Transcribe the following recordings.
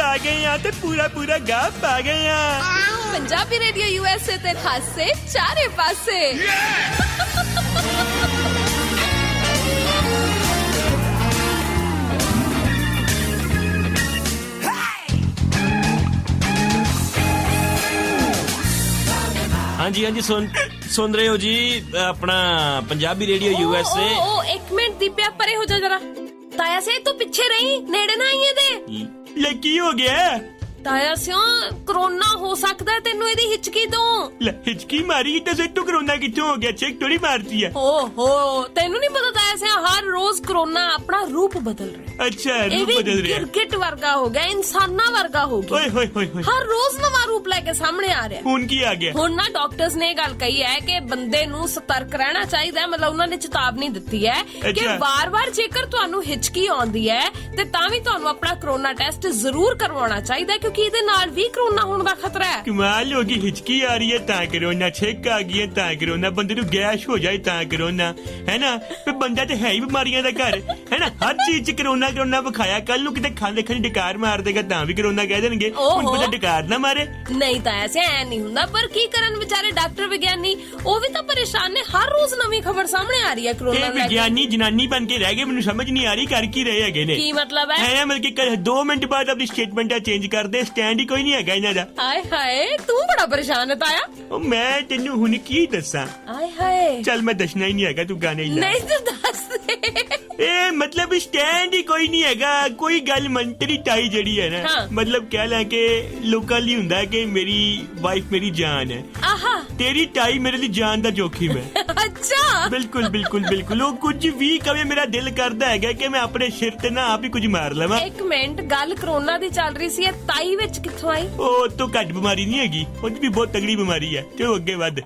ਆ ਗਏ ਆ ਤੇ ਪੂਰਾ ਗਾ ਪਾ ਗਏ ਆ। ਪੰਜਾਬੀ ਰੇਡੀਓ USA ਤੇ ਖਾਸੇ ਚਾਰੇ ਪਾਸੇ। ਹਾਂਜੀ ਸੁਣ ਰਹੇ ਹੋ ਜੀ ਆਪਣਾ ਪੰਜਾਬੀ ਰੇਡੀਓ USA। ਇੱਕ ਮਿੰਟ ਦੀਪਿਆ ਪਰੇ ਹੋ ਜਾ ਜਰਾ। ਤਾਇਆ ਸੇ ਤੂੰ ਪਿੱਛੇ ਰਹੀ, ਨੇੜੇ ਨਾ ਆਈ ਇਹਦੇ। ਲੈ ਕੀ ਹੋ ਗਿਆ? ਤਾਇਆ ਸਿਓ ਕਰੋਨਾ ਹੋ ਸਕਦਾ ਤੈਨੂੰ ਇਹਦੀ ਹਿਚਕੀ ਤੋਂ। ਲੈ ਹਿਚਕੀ ਮਾਰੀ ਤਾਂ ਤੂੰ ਕਰੋਨਾ ਕਿੱਥੋਂ ਹੋ ਗਿਆ? ਚੈੱਕ ਥੋੜੀ ਮਾਰਤੀ ਹੈ। ਓਹੋ ਤੈਨੂੰ ਨਹੀਂ ਪਤਾ ਤਾਇਆ ਸਿਓ ਹਰ ਰੋਜ਼ ਕਰੋਨਾ ਆਪਣਾ ਰੂਪ ਬਦਲ ਰਿਹਾ। ਅੱਛਾ ਰੂਪ ਬਦਲ ਰਿਹਾ। ਗਿਰਗਿਟ ਵਰਗਾ ਹੋ ਗਿਆ, ਇਨਸਾਨਾਂ ਵਰਗਾ ਹੋ ਗਿਆ। ਓਏ ਹੋਏ ਹਰ ਰੋਜ਼ ਨਵਾਂ ਰੂਪ ਲੈ ਕੇ ਸਾਹਮਣੇ ਆ ਰਿਹਾ। ਹੁਣ ਕੀ ਆ ਗਿਆ? ਹੁਣ ਨਾ ਡਾਕਟਰਸ ਨੇ ਇਹ ਗੱਲ ਕਹੀ ਹੈ ਕਿ ਬੰਦੇ ਨੂੰ ਸਤਰਕ ਰਹਿਣਾ ਚਾਹੀਦਾ ਹੈ। ਮਤਲਬ ਉਹਨਾਂ ਨੇ ਚੇਤਾਵਨੀ ਦਿੱਤੀ ਹੈ ਕਿ ਵਾਰ-ਵਾਰ ਜੇਕਰ ਤੁਹਾਨੂੰ ਹਿਚਕੀ ਆਉਂਦੀ ਹੈ ਤੇ ਤਾਂ ਵੀ ਤੁਹਾਨੂੰ ਆਪਣਾ ਕਰੋਨਾ ਟੈਸਟ ਜ਼ਰੂਰ ਕਰਵਾਉਣਾ ਚਾਹੀਦਾ, ਕਿਉਂਕਿ ਇਹਦੇ ਨਾਲ ਵੀ ਕਰੋਨਾ ਹੋਣ ਦਾ ਖਤਰਾ ਹੈ। ਕਮਾਲ ਹੋ ਗਈ, ਹਿਚਕੀ ਆ ਰਹੀ ਹੈ ਤਾਂ ਕਰੋਨਾ, ਛਿੱਕ ਆ ਗਈ ਹੈ ਤਾਂ ਕਰੋਨਾ, ਬੰਦੇ ਨੂੰ ਗੈਸ ਹੋ ਜਾਏ ਤਾਂ ਕਰੋਨਾ, ਹੈ ਨਾ? ਤੇ ਬੰਦਾ ਤੇ ਹੈ ਹੀ ਬਿਮਾਰੀਆਂ ਦਾ ਘਰ, ਹੈ ਨਾ? ਹਰ ਚੀਜ਼ 'ਚ ਕਰੋਨਾ ਵਿਖਾਇਆ। ਕੱਲ ਨੂੰ ਕਿਤੇ ਖਾਂਦੇ ਡਕਾਰ ਮਾਰ ਦੇਗਾ ਤਾਂ ਵੀ ਕਰੋਨਾ ਕਹਿ ਦੇਣਗੇ। ਹੁਣ ਬੰਦਾ ਡਕਾਰ ਨਾ ਮਾਰੇ। ਨਹੀਂ ਤਾਂ ਐਸੇ ਐ ਨਹੀਂ ਹੁੰਦਾ, ਪਰ ਕੀ ਕਰਨ ਵਿਚਾਰੇ ਡਾਕਟਰ ਵਿਗਿਆਨੀ, ਉਹ ਵੀ ਤਾਂ ਪਰੇਸ਼ਾਨ ਨੇ। ਹਰ ਰੋਜ਼ ਨਵੀਂ ਖਬਰ ਸਾਹਮਣੇ ਆ ਰਹੀ ਹੈ ਕਰੋਨਾ ਦੀ। ਵਿਗਿਆਨੀ ਜਨਾਨੀ ਬਣ ਕੇ ਰਹਿ ਗਏ, ਮੈਨੂੰ ਸਮਝ ਨਹੀਂ ਆ ਰਹੀ ਕਰ ਕੀ ਰਹੇ ਹੈਗੇ ਨੇ। ਕੀ ਮਤਲਬ ਹੈ? ਹੈ ਮਤਲਬ ਕਿ 2 ਮਿੰਟ ਬਾਅਦ ਆਪਣੀ ਸਟੇਟਮੈਂਟਾਂ ਚੇਂਜ ਕਰਦੇ, ਸਟੈਂਡ ਹੀ ਕੋਈ ਨਹੀਂ ਹੈਗਾ ਇਹਨਾਂ ਦਾ। ਹਾਏ ਹਾਏ ਤੂੰ ਬੜਾ ਪਰੇਸ਼ਾਨ ਹੈ ਤਾਇਆ। ਉਹ ਮੈਂ ਤੈਨੂੰ ਹੁਣ ਕੀ ਦੱਸਾਂ? ਹਾਏ ਹਾਏ ਚੱਲ ਮੈਂ ਦੱਸਣਾ ਹੀ ਨਹੀਂ ਹੈਗਾ, ਤੂੰ ਗਾਣੇ ਹੀ ਲਾ। ਨਹੀਂ ਤੂੰ ਦੱਸ ਦੇ। ਇਹ ਮਤਲਬ ਸਟੈਂਡ ਹੀ ਕੋਈ ਨਹੀਂ ਹੈਗਾ। ਕੋਈ ਗੱਲ ਮੰਤਰੀ ਟਾਈ ਜਿਹੜੀ ਹੈ ਨਾ, ਮਤਲਬ ਕਹਿ ਲੈ ਕਿ ਲੋਕਾਂ ਲਈ ਹੁੰਦਾ ਕਿ ਮੇਰੀ ਵਾਈਫ ਮੇਰੀ ਜਾਨ ਹੈ। ਆਹਾ ਤੇਰੀ ਟਾਈ ਮੇਰੇ ਲਈ ਜਾਨ ਦਾ ਜੋਖਿਮ ਹੈ। ਅੱਛਾ ਬਿਲਕੁਲ ਉਹ ਕੁਝ ਵੀ ਕਵੇ ਮੇਰਾ ਦਿਲ ਕਰਦਾ ਹੈਗਾ ਕਿ ਮੈਂ ਆਪਣੇ ਸਿਰ ਤੇ ਨਾ ਆਪ ਹੀ ਕੁਝ ਮਾਰ ਲਵਾਂ। ਇੱਕ ਮਿੰਟ, ਗੱਲ ਕਰੋਨਾ ਦੀ ਚੱਲ ਰਹੀ ਸੀ, ਇਹ ਤਾਈ ਵਿੱਚ ਕਿੱਥੋਂ ਆਈ? ਉਹ ਤੋਂ ਘੱਟ ਬਿਮਾਰੀ ਨਹੀਂ ਹੈਗੀ, ਉਹ ਵੀ ਬਹੁਤ ਤਗੜੀ ਬਿਮਾਰੀ ਹੈ। ਚਲੋ ਅੱਗੇ ਵੱਧ।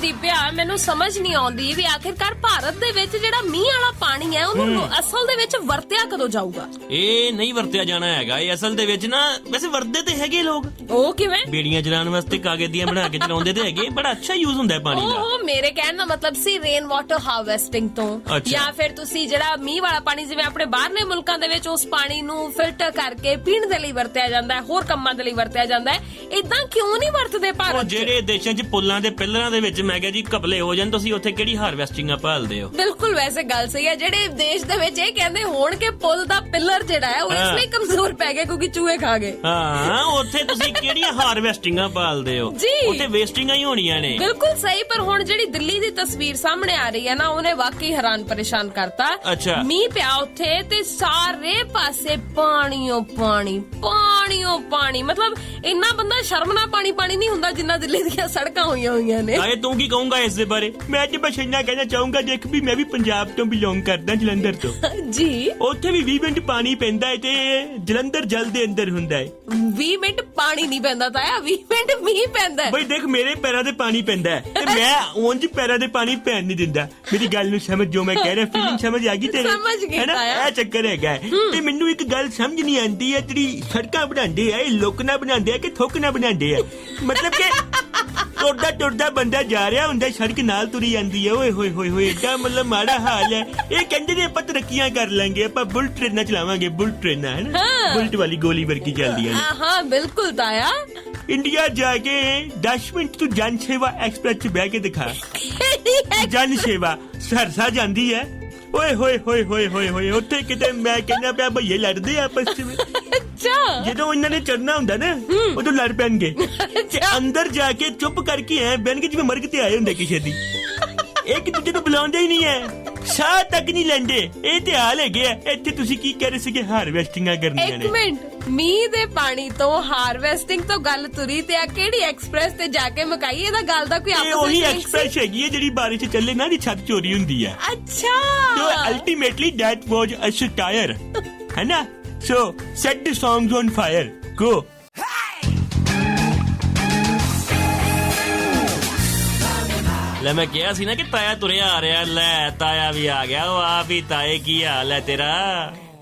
ਦੀਪਿਆ ਮੈਨੂੰ ਸਮਝ ਨਹੀਂ ਆਉਂਦੀ ਵੀ ਆਖਿਰਕਾਰ ਭਾਰਤ ਦੇ ਵਿੱਚ ਜਿਹੜਾ ਮੀਂਹ ਵਾਲਾ ਪਾਣੀ ਹੈ ਉਹਨੂੰ ਅਸਲ ਦੇ ਵਿੱਚ ਵਰਤਿਆ ਕਦੋਂ ਜਾਊਗਾ? ਇਹ ਨਹੀਂ ਵਰਤਿਆ ਜਾਣਾ ਹੈਗਾ। ਇਹ ਅਸਲ ਦੇ ਵਿੱਚ ਨਾ ਵੈਸੇ ਵਰਤਦੇ ਤੇ ਹੈਗੇ ਲੋਕ। ਉਹ ਕਿਵੇਂ? ਬੇੜੀਆਂ ਚਲਾਉਣ ਵਾਸਤੇ ਕਾਗਜ਼ ਦੀਆਂ ਬਣਾ ਕੇ ਚਲਾਉਂਦੇ ਤੇ ਹੈਗੇ। ਬੜਾ ਅੱਛਾ ਯੂਜ਼ ਹੁੰਦਾ ਹੈ ਪਾਣੀ ਦਾ। ਉਹ ਮੇਰੇ ਕਹਿਣ ਦਾ ਮਤਲਬ ਸੀ ਰੇਨ ਵਾਟਰ ਹਾਰਵੈਸਟਿੰਗ ਤੋਂ। ਜਾਂ ਫਿਰ ਤੁਸੀਂ ਜਿਹੜਾ ਮੀਂਹ ਵਾਲਾ ਪਾਣੀ, ਜਿਵੇਂ ਆਪਣੇ ਬਾਹਰਲੇ ਮੁਲਕਾਂ ਦੇ ਵਿੱਚ ਉਸ ਪਾਣੀ ਨੂੰ ਫਿਲਟਰ ਕਰਕੇ ਪੀਣ ਦੇ ਲਈ ਵਰਤਿਆ ਜਾਂਦਾ ਹੈ, ਹੋਰ ਕੰਮਾਂ ਦੇ ਲਈ ਵਰਤਿਆ ਜਾਂਦਾ ਹੈ। ਇਦਾਂ ਕਿਉਂ ਨਹੀਂ ਵਰਤਦੇ ਭਾਰਤ 'ਚ? ਜਿਹੜੇ ਦੇਸ਼ਾਂ 'ਚ ਪੁੱਲਾਂ ਦੇ ਪਿੱਲਰਾਂ ਦੇ ਵਿੱਚ ਮੈਂ ਕਿਹਾ ਜੀ ਘਪਲੇ ਹੋ ਜਾਣ, ਤੁਸੀਂ ਉੱਥੇ ਕਿਹੜੀ ਹਾਰਵੈਸਟਿੰਗਾਂ ਭਾਲਦੇ ਹੋ? ਬਿਲਕੁਲ ਵੈਸੇ ਗੱਲ ਸਹੀ ਹੈ। ਜਿਹੜੇ ਦੇਸ਼ ਦੇ ਵਿੱਚ ਇਹ ਕਹਿੰਦੇ ਹੋਣ ਕਿ ਪੁੱਲ ਦਾ ਪਿੱਲਰ ਜਿਹੜਾ ਹੈ ਉਹ ਇਸ ਲਈ ਕਮਜ਼ੋਰ ਪੈ ਗਿਆ ਕਿਉਂਕਿ ਚੂਹੇ ਖਾ ਗਏ। ਹਾਂ ਉੱਥੇ ਤੁਸੀਂ ਕਿਹੜੀਆਂ ਹਾਰਵੈਸਟਿੰਗਾਂ ਭਾਲਦੇ ਹੋ? ਉੱਥੇ ਵੇਸਟਿੰਗਾਂ ਹੀ ਹੋਣੀਆਂ ਨੇ। ਬਿਲਕੁਲ ਸਹੀ। ਪਰ ਹੁਣ ਜਿਹੜੀ ਦਿੱਲੀ ਦੀ ਤਸਵੀਰ ਸਾਹਮਣੇ ਆ ਰਹੀ ਹੈ ਨਾ, ਉਹਨੇ ਵਾਕਈ ਹੈਰਾਨ ਪਰੇਸ਼ਾਨ ਕਰਤਾ। ਮੀਂਹ ਪਿਆ ਉੱਥੇ ਤੇ ਸਾਰੇ ਪਾਸੇ ਪਾਣੀਓ ਪਾਣੀ। ਮਤਲਬ ਇੰਨਾ ਬੰਦਾ ਸ਼ਰਮ ਨਾਲ ਪਾਣੀ ਨਹੀਂ ਹੁੰਦਾ ਜਿੰਨਾ ਦਿੱਲੀ ਦੀਆਂ ਸੜਕਾਂ ਹੋਈਆਂ ਨੇ। ਤੂੰ ਕੀ ਕਹੂੰਗਾ ਇਸ ਦੇ ਬਾਰੇ? ਮੈਂ ਤੇ ਬਸ ਇੰਨਾ ਕਹਿਣਾ ਚਾਹੂੰਗਾ, ਦੇਖ ਵੀ ਮੈਂ ਵੀ ਪੰਜਾਬ ਤੋਂ ਬਿਲੋਂਗ ਕਰਦਾ, ਜਲੰਧਰ ਤੋਂ। ਜੀ ਉੱਥੇ ਵੀ 20 ਮਿੰਟ ਪਾਣੀ ਪੈਂਦਾ ਹੈ ਤੇ ਜਲੰਧਰ ਜਲ ਦੇ ਅੰਦਰ ਹੁੰਦਾ ਹੈ। 20 ਮਿੰਟ ਪਾਣੀ ਨਹੀਂ ਪੈਂਦਾ ਤਾਇਆ, 20 ਮਿੰਟ ਮੀਂਹ ਪੈਂਦਾ। ਬਈ ਦੇਖ ਮੇਰੇ ਪੈਰਾਂ ਤੇ ਪਾਣੀ ਪੈਂਦਾ ਹੈ ਤੇ ਮੈਂ ਉਂਝ ਪੈਰਾਂ ਤੇ ਪਾਣੀ ਪੈਣ ਨਹੀਂ ਦਿੰਦਾ। ਮੇਰੀ ਗੱਲ ਨੂੰ ਸਮਝ, ਜੋ ਮੈਂ ਕਹਿ ਰਿਹਾ ਫੀਲਿੰਗ ਸਮਝ ਆ ਗਈ ਤੇਰੇ? ਸਮਝ ਗਈ ਤਾਇਆ। ਇਹ ਚੱਕਰ ਹੈਗਾ। ਤੇ ਮੈਨੂੰ ਇੱਕ ਗੱਲ ਸਮਝ ਨਹੀਂ ਆਉਂਦੀ ਹੈ, ਜਿਹੜੀ ਸੜਕਾਂ ਬਣਾਉਂਦੇ ਆ ਇਹ ਲੋਕ ਨਾ ਬਣਾਉਂਦੇ ਆ ਕਿ ਥੁੱਕ ਨਾ ਬਣਾਉਂਦੇ ਆ? ਮਤਲਬ ਕਿ ਟੁਰਦਾ ਬੰਦਾ ਜਾ ਰਿਹਾ ਹੁੰਦਾ, ਸੜਕ ਨਾਲ ਤੁਰੀ ਜਾਂਦੀ ਹੈ। ਓਏ ਹੋਏ ਏਡਾ ਮਤਲਬ ਮਾੜਾ ਹਾਲ ਹੈ। ਇਹ ਕਹਿੰਦੇ ਨੇ ਆਪਾਂ ਤਰੱਕੀਆਂ ਕਰ ਲਾਂਗੇ, ਆਪਾਂ ਬੁਲਟ ਟ੍ਰੇਨਾਂ ਚਲਾਵਾਂਗੇ। ਬੁਲਟ ਟ੍ਰੇਨਾਂ ਹੈ ਨਾ, ਬੁਲਟ ਵਾਲੀ ਗੋਲੀ ਵਰਗੀ ਚੱਲਦੀਆਂ ਨੇ। ਹਾਂ ਬਿਲਕੁਲ ਤਾਇਆ। ਇੰਡੀਆ ਜਾ ਕੇ 10 ਮਿੰਟ ਤੂੰ ਜਨ ਸੇਵਾ ਐਕਸਪ੍ਰੈਸ 'ਚ ਬਹਿ ਕੇ ਦਿਖਾ। ਜਨ ਸੇਵਾ ਸਰਸਾ ਜਾਂਦੀ ਹੈ। ਓਏ ਹੋਏ ਉੱਥੇ ਕਿਤੇ ਮੈਂ ਕਹਿੰਦਾ ਪਿਆ ਭਈਏ ਲੜਦੇ ਆ ਆਪਸ 'ਚ। ਜਦੋਂ ਇਹਨਾਂ ਨੇ ਚੜਨਾ ਹੁੰਦਾ ਨਾ ਉਦੋਂ ਲੜ ਪੈਣਗੇ। ਅੰਦਰ ਜਾ ਕੇ ਚੁੱਪ ਕਰਕੇ ਐ ਬਹਿਣਗੇ ਜਿਵੇਂ ਮਰਗ ਤੇ ਆਏ ਹੁੰਦੇ ਕਿਸੇ ਦੀ। ਇੱਕ ਦੂਜੇ ਨੂੰ ਬੁਲਾਉਂਦੇ ਹੀ ਨਹੀਂ ਐ, ਸਾਹ ਤੱਕ ਨਹੀਂ ਲੈਂਦੇ। ਇਹ ਤੇ ਹਾਲ ਹੈਗੇ ਆ ਇੱਥੇ। ਤੁਸੀਂ ਕੀ ਕਹਿ ਰਹੇ ਸੀਗੇ? ਹਾਰਵੈਸਟਿੰਗਾਂ ਕਰਨੀਆਂ ਨੇ। ਇੱਕ ਮਿੰਟ, ਮੀਂਹ ਦੇ ਪਾਣੀ ਤੋਂ ਹਾਰਵੈਸਟਿੰਗ ਤੋਂ ਗੱਲ ਤੁਰੀ ਤੇ ਆ ਕਿਹੜੀ ਐਕਸਪ੍ਰੈਸ ਤੇ ਜਾ ਕੇ ਮੁਕਾਈ? ਇਹਦਾ ਗੱਲ ਦਾ ਕੋਈ ਆਪਸ ਉਹੀ ਐਕਸਪ੍ਰੈਸ ਹੈਗੀ ਹੈ ਜਿਹੜੀ ਬਾਰਿਸ਼ ਚੱਲੇ ਨਾ, ਦੀ ਛੱਤ ਚੋਰੀ ਹੁੰਦੀ ਹੈ। ਅੱਛਾ। So ultimately that was a satire, है ना? So set the songs on fire. Go. ਲੈ ਮੈਂ ਕਿਹਾ ਸੀ ਨਾ ਕਿ ਤਾਇਆ ਤੁਰਿਆ ਆ ਰਿਹਾ। ਲੈ ਤਾਇਆ ਵੀ ਆ ਗਿਆ। ਉਹ ਆਪ ਹੀ ਤਾਏ, ਕੀ ਹਾਲ ਹੈ ਤੇਰਾ?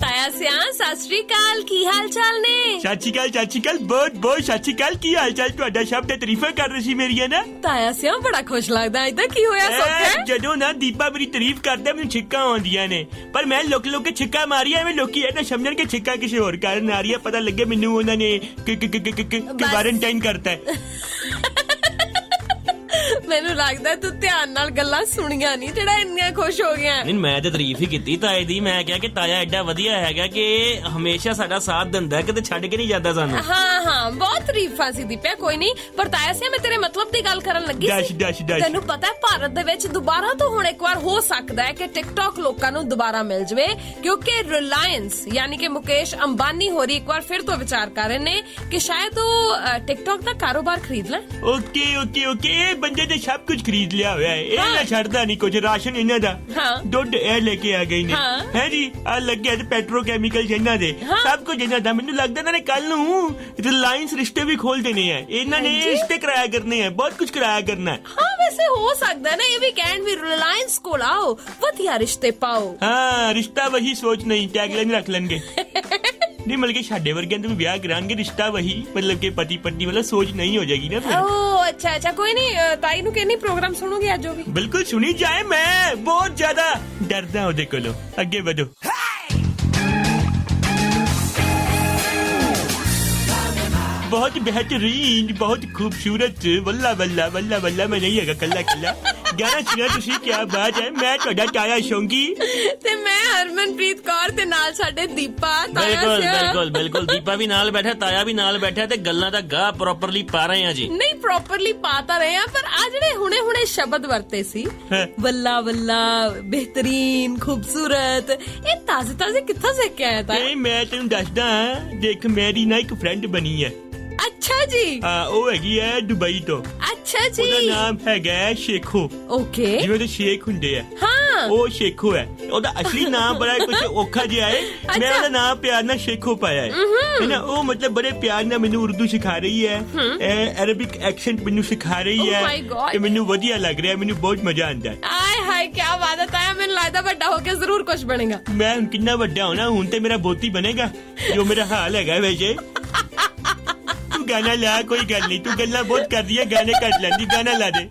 ਤਾਇਆ ਸਿਆ ਸਤਿ ਸ਼੍ਰੀ ਅਕਾਲ, ਕੀ ਹਾਲ ਚਾਲ ਨੇ? ਸਤਿ ਸ਼੍ਰੀ ਅਕਾਲ, ਬਹੁਤ ਬਹੁਤ ਸਤਿ ਸ਼੍ਰੀ ਅਕਾਲ। ਕੀ ਹਾਲ ਚਾਲ ਤੁਹਾਡਾ? ਸਭ ਤੇ ਤਾਰੀਫਾਂ ਕਰ ਰਹੀ ਸੀ ਮੇਰੀਆਂ ਨਾ। ਤਾਇਆ ਸਿਆ ਬੜਾ ਖੁਸ਼ ਲੱਗਦਾ, ਇਦਾਂ ਕੀ ਹੋਇਆ ਸੋਖੇ? ਜਦੋਂ ਨਾ ਦੀਪਾ ਮੇਰੀ ਤਾਰੀਫ ਕਰਦਾ ਮੈਨੂੰ ਛਿੱਕਾਂ ਆਉਂਦੀਆਂ ਨੇ, ਪਰ ਮੈਂ ਲੋਕ ਕੇ ਛਿੱਕਾਂ ਮਾਰੀਆਂ, ਐਵੇਂ ਲੋਕੀ ਇਹ ਨਾ ਸਮਝਣ ਕਿ ਛਿੱਕਾਂ ਕਿਸੇ ਹੋਰ ਕਾਰਨ ਆ ਰਹੀ ਹੈ, ਪਤਾ ਲੱਗੇ ਮੈਨੂੰ ਉਹਨਾਂ ਨੇ ਵਾਰੰਟਾਈਨ ਕਰਤਾ ਹੈ। ਮੈਨੂੰ ਲੱਗਦਾ ਤੂੰ ਧਿਆਨ ਨਾਲ ਗੱਲਾਂ ਸੁਣੀਆਂ ਨਹੀਂ, ਜਿਹੜਾ ਇੰਨੀਆਂ ਖੁਸ਼ ਹੋ ਗਿਆ। ਨਹੀਂ ਮੈਂ ਤੇ ਤਾਰੀਫ ਹੀ ਕੀਤੀ ਤਾਏ ਦੀ। ਮੈਂ ਕਿਹਾ ਕਿ ਤਾਇਆ ਐਡਾ ਵਧੀਆ ਹੈਗਾ ਕਿ ਹਮੇਸ਼ਾ ਸਾਡਾ ਸਾਥ ਦਿੰਦਾ ਹੈ, ਕਿਤੇ ਛੱਡ ਕੇ ਨਹੀਂ ਜਾਂਦਾ ਸਾਨੂੰ। ਹਾਂ ਬਹੁਤ ਤਾਰੀਫਾਂ ਸੀ ਦੀਪਿਆ, ਕੋਈ ਨਹੀਂ। ਪਰ ਤਾਇਆ ਸਿਆ ਮੈਂ ਤੇਰੇ ਮਤਲਬ ਦੀ ਗੱਲ ਕਰਨ ਲੱਗੀ ਸੀ। ਤੈਨੂੰ ਪਤਾ ਹੈ ਭਾਰਤ ਦੇ ਵਿੱਚ ਦੁਬਾਰਾ ਤੋਂ ਹੁਣ ਇੱਕ ਵਾਰ ਹੋ ਸਕਦਾ ਹੈ ਕਿ ਟਿਕਟੌਕ ਲੋਕਾਂ ਨੂੰ ਦੁਬਾਰਾ ਮਿਲ ਜਵੇ, ਕਿਉਂਕਿ ਰਿਲਾਇੰਸ ਯਾਨੀ ਕਿ ਮੁਕੇਸ਼ ਅੰਬਾਨੀ ਹੋਰੀ ਇੱਕ ਵਾਰ ਫਿਰ ਤੋਂ ਵਿਚਾਰ ਕਰ ਰਹੇ ਨੇ ਕਿ ਸ਼ਾਇਦ ਉਹ ਟਿਕਟੌਕ ਦਾ ਕਾਰੋਬਾਰ ਖਰੀਦ ਲੈਣ। ਓਕੇ ਬੰਦੇ ਨੇ ਸਭ ਕੁਝ ਖਰੀਦ ਲਿਆ ਹੋਇਆ ਹੈ, ਇਹ ਨਾ ਛੱਡਦਾ ਨਹੀਂ ਕੁਝ। ਰਾਸ਼ਨ ਇਹਨਾਂ ਦਾ, ਦੁੱਧ ਇਹ ਲੈ ਕੇ ਆ ਗਏ ਨੇ, ਹੈ ਜੀ ਆ ਲੱਗਿਆ ਤੇ ਪੈਟਰੋਕੈਮੀਕਲ ਇਹਨਾਂ ਦੇ, ਸਭ ਕੁਝ ਇਹਨਾਂ ਦਾ। ਮੈਨੂੰ ਲੱਗਦਾ ਇਹਨਾਂ ਨੇ ਕੱਲ ਨੂੰ ਰਿਲਾਇੰਸ ਰਿਸ਼ਤੇ ਵੀ ਖੋਲ ਦੇਣੇ ਆ, ਇਹਨਾਂ ਨੇ ਰਿਸ਼ਤੇ ਕਰਾਇਆ ਕਰਨੇ ਆ, ਬਹੁਤ ਕੁਝ ਕਰਾਇਆ ਕਰਨਾ। ਹਾਂ ਵੈਸੇ ਹੋ ਸਕਦਾ ਨਾ ਇਹ ਵੀ ਕਹਿਣ ਵੀ ਰਿਲਾਇੰਸ ਕੋਲ ਆਓ, ਵਧੀਆ ਰਿਸ਼ਤੇ ਪਾਓ। ਹਾਂ ਰਿਸ਼ਤਾ ਵਹੀ ਸੋਚ ਨਹੀਂ, ਟੈਗਲਾਈਨ ਰੱਖ ਲੈਣਗੇ। ਨਹੀਂ ਮਤਲਬ ਕਿ ਸਾਡੇ ਵਰਗਿਆਂ ਨੂੰ ਵਿਆਹ ਕਰਾਂਗੇ, ਰਿਸ਼ਤਾ ਵਹੀ ਮਤਲਬ ਕਿ ਪਤੀ ਪਤਨੀ ਵਾਲਾ ਸੋਚ ਨਹੀਂ ਹੋ ਜਾਏਗੀ ਨਾ ਫਿਰ। ਓ ਅੱਛਾ ਕੋਈ ਨਹੀਂ, ਤਾਈ ਨੂੰ ਕਹਿੰਨੀ ਪ੍ਰੋਗਰਾਮ ਸੁਣੋਗੇ ਅੱਜ? ਉਹ ਵੀ ਬਿਲਕੁਲ ਸੁਣੀ ਜਾਏ, ਮੈਂ ਬਹੁਤ ਜ਼ਿਆਦਾ ਡਰਦਾ ਉਹਦੇ ਕੋਲੋਂ। ਅੱਗੇ ਵਧੋ। बहुत बेहतरीन, बहुत खूबसूरत, वल्ला वल्ला वल्ला वल्ला। मैं नहीं है कल्ला कल्ला गाना सुना तुसी, क्या बात है। मैं ਤੁਹਾਡਾ ਤਾਇਆ ਸ਼ੌਂਕੀ ਤੇ ਮੈਂ ਹਰਮਨਪ੍ਰੀਤ ਕੌਰ ਤੇ ਨਾਲ ਸਾਡੇ ਦੀਪਾ। ਬਿਲਕੁਲ ਦੀਪਾ ਵੀ ਨਾਲ ਬੈਠਾ, ਤਾਇਆ ਵੀ ਨਾਲ ਬੈਠਾ ਤੇ ਗੱਲਾਂ ਦਾ ਗਾਹ ਪ੍ਰੋਪਰਲੀ ਪਾ ਰਹੇ ਆ ਜੀ। ਨਹੀਂ ਪ੍ਰੋਪਰਲੀ ਪਾ ਤਾਂ ਰਹੇ ਆ, ਪਰ ਆ ਜਿਹੜੇ ਹੁਣੇ ਸ਼ਬਦ ਵਰਤੇ ਸੀ, ਵੱਲਾ ਵੱਲਾ, ਬਿਹਤਰੀਨ, ਖੂਬਸੂਰਤ, ਇਹ ਤਾਜ਼ੇ ਕਿੱਥੋਂ ਸਿੱਖ ਕੇ ਆਇਆ? ਤਾਂ ਮੈਂ ਤੈਨੂੰ ਦੱਸਦਾ, ਦੇਖ ਮੇਰੀ ਨਾ ਇੱਕ ਫਰੈਂਡ ਬਣੀ ਹੈ। ਅੱਛਾ ਜੀ। ਉਹ ਹੈਗੀ ਹੈ ਦੁਬਈ ਤੋਂ। ਅੱਛਾ ਜੀ। ਉਹਦਾ ਨਾਮ ਹੈਗਾ ਸ਼ੇਖੋ। ਓਕੇ। ਜਿਵੇਂ ਤੇ ਸ਼ੇਖ ਹੁੰਦੇ ਆ, ਹਾਂ ਉਹ ਸ਼ੇਖੋ ਹੈ। ਉਹਦਾ ਅਸਲੀ ਨਾਮ ਬੜਾ ਕੁਝ ਔਖਾ ਜਿਹਾ ਹੈ, ਮੈਂ ਉਹਦਾ ਨਾਮ ਪਿਆਰ ਨਾਲ ਸ਼ੇਖੋ ਪਾਇਆ ਹੈ ਨਾ। ਉਹ ਮਤਲਬ ਬੜੇ ਪਿਆਰ ਨਾਲ ਮੈਨੂੰ ਉਰਦੂ ਸਿਖਾ ਰਹੀ ਹੈ, ਅਰਬਿਕ ਐਕਸੈਂਟ ਮੈਨੂੰ ਸਿਖਾ ਰਹੀ ਹੈ, ਤੇ ਮੈਨੂੰ ਵਧੀਆ ਲੱਗ ਰਿਹਾ, ਮੈਨੂੰ ਬਹੁਤ ਮਜ਼ਾ ਆਉਂਦਾ ਹੈ। ਆਏ ਹਾਏ ਕੀ ਬਾਤ ਹੈ ਤਾਇਆ, ਮੈਨੂੰ ਲੱਗਦਾ ਵੱਡਾ ਹੋ ਕੇ ਜ਼ਰੂਰ ਕੁਝ ਬਣੇਗਾ। ਮੈਂ ਹੁਣ ਕਿੰਨਾ ਵੱਡਾ ਹੋਣਾ, ਹੁਣ ਤੇ ਮੇਰਾ ਬੋਤੀ ਬਣੇਗਾ ਜੋ ਮੇਰਾ ਹਾਲ ਹੈਗਾ ਵੈਸੇ। ਤੂੰ ਗਾਣਾ ਲਾ, ਕੋਈ ਗੱਲ ਨਹੀਂ, ਤੂੰ ਗੱਲਾਂ ਬਹੁਤ ਕਰਦੀ ਹੈ, ਗਾਣੇ ਕੱਟ ਲੈਂਦੀ, ਗਾਣਾ ਲਾ ਦੇ।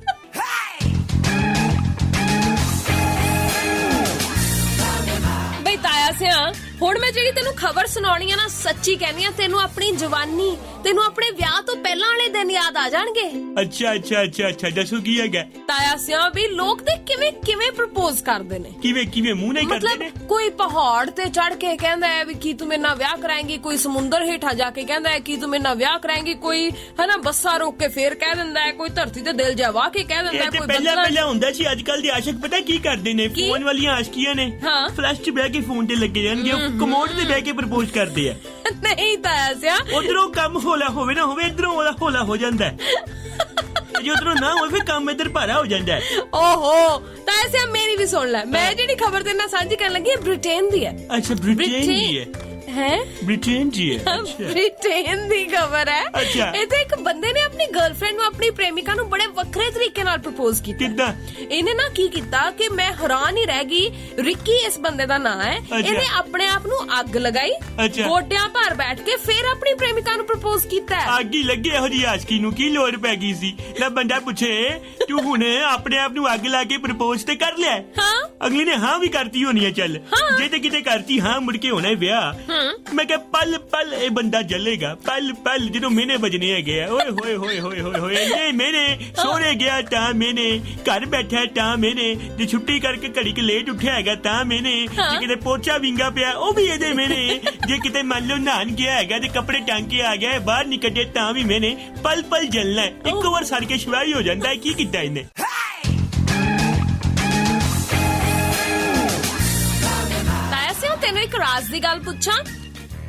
ਬਈ ਤਾਇਆ ਸਿਆ, ਹੁਣ ਮੈਂ ਜਿਹੜੀ ਤੈਨੂੰ ਖਬਰ ਸੁਣਾਉਣੀ ਆ ਨਾ, ਸੱਚੀ ਕਹਿੰਦੀ ਆ, ਤੈਨੂੰ ਆਪਣੀ ਜਵਾਨੀ, ਤੈਨੂੰ ਆਪਣੇ ਵਿਆਹ ਤੋਂ ਪਹਿਲਾਂ ਵਾਲੇ ਦਿਨ ਯਾਦ ਆ ਜਾਣਗੇ। ਅੱਛਾ ਦੱਸੋ ਕੀ ਹੈਗਾ? ਤਾਇਆ ਸਿਆ ਵੀ ਲੋਕ ਤੇ ਕਿਵੇਂ ਪ੍ਰਪੋਜ਼ ਕਰਦੇ ਨੇ। ਕਿਵੇਂ ਮੂੰਹ ਨਹੀਂ ਕਰਦੇ ਨੇ? ਕੋਈ ਪਹਾੜ ਤੇ ਚੜ ਕੇ ਕਹਿੰਦਾ ਹੈ ਵੀ ਕੀ ਤੂੰ ਮੇਰੇ ਨਾਲ ਵਿਆਹ ਕਰਾਏਂਗੀ, ਕੋਈ ਸਮੁੰਦਰ ਹੇਠਾਂ ਜਾ ਕੇ ਕਹਿੰਦਾ ਹੈ ਕੀ ਤੂੰ ਮੇਰੇ ਨਾਲ ਵਿਆਹ ਕਰਾਏਂਗੀ, ਕੋਈ ਹਨਾ ਬੱਸਾਂ ਰੋਕ ਕੇ ਫੇਰ ਕਹਿ ਦਿੰਦਾ ਹੈ, ਕੋਈ ਧਰਤੀ ਤੇ ਦਿਲ ਜਵਾ ਕੇ ਕਹਿ ਦਿੰਦਾ ਹੈ, ਕੋਈ ਪਹਿਲਾਂ ਹੁੰਦਾ ਸੀ। ਅੱਜ ਕੱਲ ਦੇ ਆਸ਼ਿਕ ਪਤਾ ਕੀ ਕਰਦੇ ਨੇ? ਫੋਨ ਵਾਲੀਆਂ ਆਸ਼ਕੀਆਂ ਨੇ, ਫਲੈਸ਼ 'ਚ ਬਹਿ ਕੇ ਫੋਨ ਤੇ ਲੱਗੇ ਜਾਣਗੇ, ਕਮੋਡ ਤੇ ਬਹਿ ਕੇ ਪ੍ਰਪੋਜ਼ ਕਰਦੇ ਆ। ਨਹੀਂ ਤਾਇਆ ਸਿਆ, ਉਧਰੋਂ ਕੰਮ ਹੌਲਾ ਹੋਵੇ ਨਾ ਹੋਵੇ, ਇਧਰੋਂ ਉਹਦਾ ਹੌਲਾ ਹੋ ਜਾਂਦਾ ਹੈ, ਜੇ ਉਧਰੋਂ ਨਾ ਹੋਵੇ ਫਿਰ ਕੰਮ ਇਧਰ ਭਾਰਾ ਹੋ ਜਾਂਦਾ ਹੈ। ਓਹੋ ਤਾਇਆ ਸਿਆ ਮੇਰੀ ਵੀ ਸੁਣ ਲੈ, ਮੈਂ ਜਿਹੜੀ ਖਬਰ ਤੇਰੇ ਨਾਲ ਸਾਂਝੀ ਕਰਨ ਲੱਗੀ ਬ੍ਰਿਟੇਨ ਦੀ ਹੈ। ਅੱਛਾ ਬ੍ਰਿਟੇਨ ਦੀ ਹੈ? ਬ੍ਰਿਟੇਨ ਜੀ ਹੈ। ਬ੍ਰਿਟੇਨ ਦੀ ਖਬਰ ਹੈ। ਇੱਥੇ ਇੱਕ ਬੰਦੇ ਨੇ ਆਪਣੀ ਗਰਲਫ੍ਰੈਂਡ ਨੂੰ, ਆਪਣੀ ਪ੍ਰੇਮਿਕਾ ਨੂੰ ਬੜੇ ਵੱਖਰੇ ਤਰੀਕੇ ਨਾਲ ਪ੍ਰਪੋਜ਼ ਕੀਤਾ। ਕਿੱਦਾਂ? ਇਹਨੇ ਨਾ ਕੀ ਕੀਤਾ ਕਿ ਮੈਂ ਹੈਰਾਨ ਹੀ ਰਹਿ ਗਈ। ਰਿੱਕੀ ਇਸ ਬੰਦੇ ਦਾ ਨਾਂ ਹੈ। ਇਹਨੇ ਆਪਣੇ ਆਪ ਨੂੰ ਅੱਗ ਲਗਾਈ, ਗੋਡਿਆਂ ਭਾਰ ਬੈਠ ਕੇ ਫਿਰ ਆਪਣੀ ਪ੍ਰੇਮਿਕਾ ਨੂੰ ਪ੍ਰਪੋਜ਼ ਕੀਤਾ। ਅੱਗ ਹੀ ਲੱਗੇ ਇਹੋ ਜੀ ਆਸ਼ਕੀ ਨੂੰ, ਕੀ ਲੋੜ ਪੈ ਗਈ ਸੀ? ਲੈ ਬੰਦਾ ਪੁੱਛੇ ਤੂੰ ਹੁਣ ਆਪਣੇ ਆਪ ਨੂੰ ਅੱਗ ਲਾ ਕੇ ਪ੍ਰਪੋਜ਼ ਤੇ ਕਰ ਲਿਆ? ਹਾਂ। ਅਗਲੀ ਨੇ ਹਾਂ ਵੀ ਕਰਤੀ ਹੋਣੀ ਹੈ। ਚੱਲ ਜੇ ਤੇ ਕਿਤੇ ਕਰਤੀ ਹਾਂ, ਮੁੜ ਕੇ ਹੋਣਾ ਵਿਆਹ। ਮੈਂ ਕਿਹਾ ਪਲ ਪਲ ਇਹ ਬੰਦਾ ਜਲੇਗਾ, ਪਲ ਪਲ ਜਦੋਂ ਮਹੀਨੇ ਬਜਨੇ ਹੈਗੇ ਆ। ਓਏ ਹੋਏ ਹੋਏ ਹੋਏ ਹੋਏ ਹੋਏ ਇੰਨੇ ਮਹੀਨੇ ਸੋਹਰੇ ਗਿਆ ਤਾਂ ਮੈਨੇ, ਘਰ ਬੈਠਾ ਤਾਂ ਮੈਨੇ, ਜੇ ਛੁੱਟੀ ਕਰਕੇ ਘੜੀ ਕਿ ਲੇਟ ਉੱਠਿਆ ਹੈਗਾ ਤਾਂ ਮੈਨੇ, ਜੇ ਕਿਤੇ ਪੋਚਾ ਵਿੰਗਾ ਪਿਆ ਉਹ ਵੀ ਇਹਦੇ ਮੈਨੇ, ਜੇ ਕਿਤੇ ਮੰਨ ਲਓ ਨਹਾਣ ਗਿਆ ਹੈਗਾ ਤੇ ਕੱਪੜੇ ਟੰਗ ਕੇ ਆ ਗਿਆ ਬਾਹਰ ਨਿਕਲੇ ਤਾਂ ਵੀ ਮੈਨੇ। ਪਲ ਪਲ ਜਲਣਾ, ਇੱਕ ਵਾਰ ਸੜ ਕੇ ਸ਼ਵਾਈ ਹੋ ਜਾਂਦਾ ਹੈ। ਕੀ ਕੀਤਾ ਇਹਨੇ? ਤੈਨੂੰ ਇੱਕ ਰਾਜ਼ ਦੀ ਗੱਲ ਪੁੱਛਾਂ?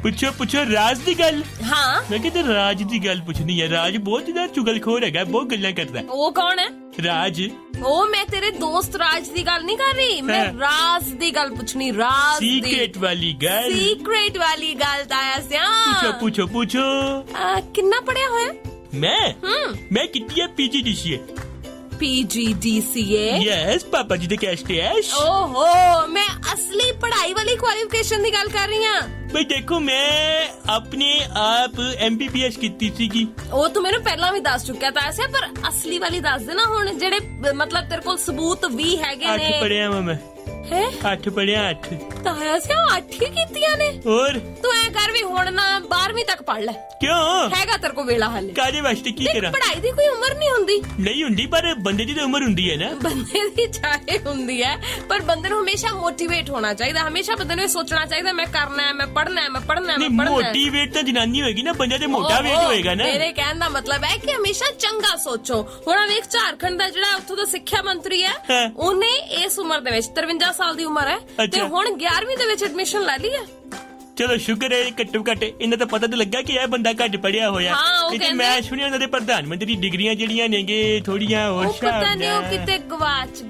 ਪੁੱਛੋ ਰਾਜ ਦੀ ਗੱਲ। ਹਾਂ ਮੈਂ ਕਿਤੇ ਰਾਜ ਦੀ ਗੱਲ ਪੁੱਛਣੀ ਹੈ। ਰਾਜ ਬਹੁਤ ਜ਼ਿਆਦਾ ਚੁਗਲਖੋਰ ਹੈਗਾ, ਬਹੁਤ ਗੱਲਾਂ ਕਰਦਾ। ਉਹ ਕੌਣ ਹੈ? ਰਾਜ। ਉਹ ਮੈਂ ਤੇਰੇ ਦੋਸਤ ਰਾਜ ਦੀ ਗੱਲ ਨਹੀਂ ਕਰ ਰਹੀ, ਮੈਂ ਰਾਜ ਦੀ ਗੱਲ ਪੁੱਛਣੀ। ਰਾਜ ਦੀ ਸੀਕ੍ਰੇਟ ਵਾਲੀ ਗੱਲ। ਸੀਕ੍ਰੇਟ ਵਾਲੀ ਗੱਲ ਤਾਇਆ ਸਿਆ। ਪੁੱਛੋ ਕਿੰਨਾ ਪੜਿਆ ਹੋਇਆ? ਮੈਂ ਕੀਤੀ ਹੈ ਪੀਜੀਡੀਸੀਏ। PGDCA। ਯੈਸ ਪਾਪਾ ਜੀ ਦੇ ਕੈਸ਼ ਤੇ ਐਸ਼। ਓਹੋ, ਮੈਂ ਅਸਲੀ ਪੜ੍ਹਾਈ ਵਾਲੀ ਕੁਆਲੀਫਿਕੇਸ਼ਨ ਦੀ ਗੱਲ ਕਰ ਰਹੀ ਹਾਂ। ਬਈ ਦੇਖੋ ਮੈਂ ਆਪਣੇ ਆਪ MBBS ਕੀਤੀ ਸੀਗੀ। ਉਹ ਤੂੰ ਮੈਨੂੰ ਪਹਿਲਾਂ ਵੀ ਦੱਸ ਚੁੱਕਿਆ ਤਾਂ ਐਸੇ, ਪਰ ਅਸਲੀ ਵਾਲੀ ਦੱਸ ਦੇ ਨਾ ਹੁਣ, ਜਿਹੜੇ ਮਤਲਬ ਤੇਰੇ ਕੋਲ ਸਬੂਤ ਵੀ ਹੈਗੇ 8 ਨੇ। ਪੜਿਆ ਮੈਂ। ਹੈ 8 ਪੜਿਆ 8। ਤਾਂ ਐਸੇ 8 ਹੀ ਕੀਤੀਆਂ ਨੇ। ਹੋਰ ਤੂੰ ਐ ਕਰ ਵੀ ਹੁਣ ਨਾ 12ਵੀਂ ਤੱਕ ਪੜ ਲੈ। ਕਿਉਂ? ਹੈਗਾ ਤੇਰੇ ਕੋਲ ਵੇਲਾ ਹਾਲੇ। ਕਾਹਦੇ ਵਾਸਤੇ ਕੀ ਕਰਾਂ? ਪੜ੍ਹਾਈ ਦੀ ਕੋਈ ਉਮਰ ਨਹੀਂ ਹੁੰਦੀ। ਨਹੀਂ ਹੁੰਦੀ, ਪਰ ਬੰਦੇ ਦੀ ਤਾਂ ਉਮਰ ਹੁੰਦੀ ਹੈ ਨਾ। ਬੰਦੇ ਦੀ ਚਾਹੇ ਹੁੰਦੀ ਹੈ, ਪਰ ਬੰਦੇ ਨੂੰ ਹਮੇਸ਼ਾ ਮੋਟੀਵੇਟ ਹੋਣਾ ਚਾਹੀਦਾ। ਹਮੇਸ਼ਾ ਬੰਦੇ ਨੂੰ ਇਹ ਸੋਚਣਾ ਚਾਹੀਦਾ ਮੈਂ ਕਰਨਾ ਹੈ, ਮੈਂ ਪੜ੍ਹਨਾ ਹੈ, ਮੈਂ ਪੜ੍ਹਨਾ ਹੈ, ਮੈਂ ਪੜ੍ਹਨਾ ਹੈ। ਮੋਟੀਵੇਟ ਤਾਂ ਜਨਾਨੀ ਹੋਏਗੀ ਨਾ, ਬੰਦਾ ਤੇ ਮੋਟਾ ਵੇਟ ਹੋਏਗਾ ਨਾ। ਮੇਰੇ ਕਹਿਣ ਦਾ ਮਤਲਬ ਹੈ ਕਿ ਹਮੇਸ਼ਾ ਚੰਗਾ ਸੋਚੋ। ਹੁਣ ਵੇਖ ਝਾਰਖੰਡ ਦਾ ਜਿਹੜਾ ਉੱਥੋਂ ਦਾ ਸਿੱਖਿਆ ਮੰਤਰੀ ਹੈ, ਉਹਨੇ ਇਸ ਉਮਰ ਦੇ ਵਿੱਚ 53 ਸਾਲ ਦੀ ਉਮਰ ਹੈ ਤੇ ਹੁਣ 11ਵੀਂ ਦੇ ਵਿੱਚ ਐਡਮਿਸ਼ਨ ਲੈ ਲਈ ਹੈ। ਚਲੋ ਸ਼ੁਕਰ ਹੈ, ਘੱਟੋ ਘੱਟ ਇਹਨਾਂ ਤਾਂ ਪਤਾ ਤਾਂ ਲੱਗਾ ਕਿ ਇਹ ਬੰਦਾ ਘੱਟ ਪੜਿਆ ਹੋਇਆ। ਤੇ ਮੈਂ ਸੁਣਿਆ ਉਹਨਾਂ ਦੇ ਪ੍ਰਧਾਨ ਮੰਤਰੀ ਡਿਗਰੀਆਂ ਜਿਹੜੀਆਂ ਨੇਗੇ ਥੋੜੀਆਂ ਹੋਰ ਪਤਾ ਨਹੀਂ ਉਹ ਕਿਤੇ ਗਵਾਚ